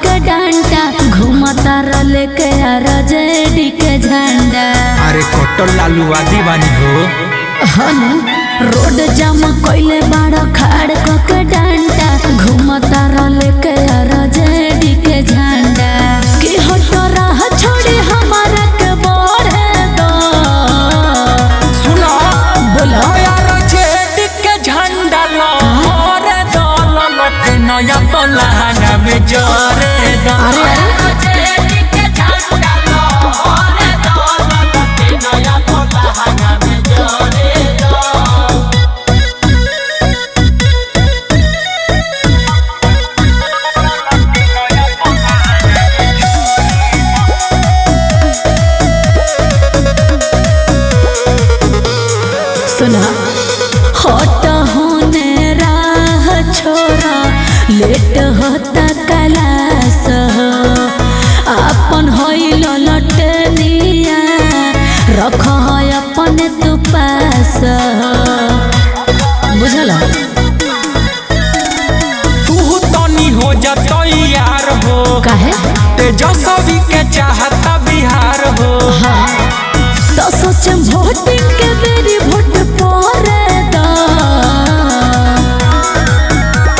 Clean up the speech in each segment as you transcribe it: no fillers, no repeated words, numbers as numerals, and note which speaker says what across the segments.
Speaker 1: के डांटा घुमता रले के आरजेडी के झंडा।
Speaker 2: अरे कटल लालू वादी बानी हो
Speaker 1: हनु रोड जाम कोइले बाड़ा खाड़ के डांटा घुमता रले के आरजेडी के झंडा। कि हटो राह छोड़ी हमारा के बढ़े दो।
Speaker 2: सुनो
Speaker 1: बोलो
Speaker 2: आरजेडी के झंडा लहरे दो ललटे नया पलाना में जरे दो। आरजेडी के झंडा लहरे दो ललटे नया पलाना में जरे दो।
Speaker 1: सुना हट होने राह छोरा लेट होता कलास अपन होइल लटनिया रख अपन तू पास। बुझल
Speaker 2: तू तनी हो जा तैयार हो
Speaker 1: काहे
Speaker 2: तेजस्वी के चाहता बिहार हो।
Speaker 1: हाँ तो सोच वोटिंग के मेरी वोट पड़े दो।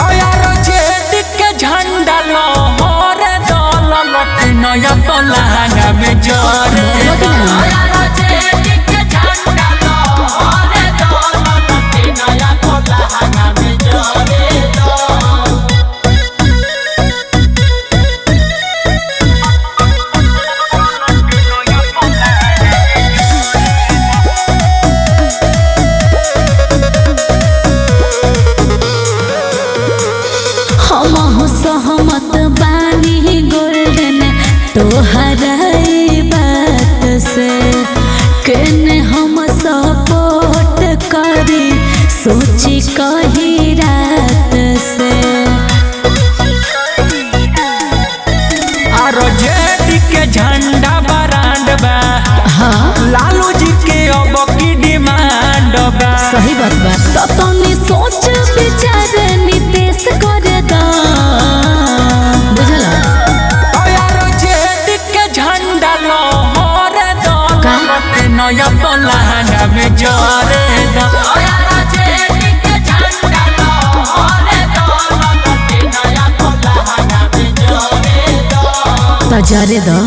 Speaker 2: आरजेडी के झंडा लहरे दो ललटे नया पलाना में जरे दो। आरजेडी के झंडा लहरे दो ललटे नया पलाना में जरे दो।
Speaker 1: हम सहमत बानी गोल्डन तोहरा बात से केने हम सपोर्ट करी सोची कही रात से।
Speaker 2: आरजेडी के झंडा बरांड बा
Speaker 1: हाँ
Speaker 2: लालू जी के अब की डिमांड बा।
Speaker 1: सही बात बा तो तनी सोच विचार नितेश करे दा। बुझला
Speaker 2: आरजेडी के झंडा लहरे दो ललटे नया पलाना में जरे दो। आरजेडी के झंडा लहरे दो ललटे नया पलाना में जरे दो।
Speaker 1: तजरे दा।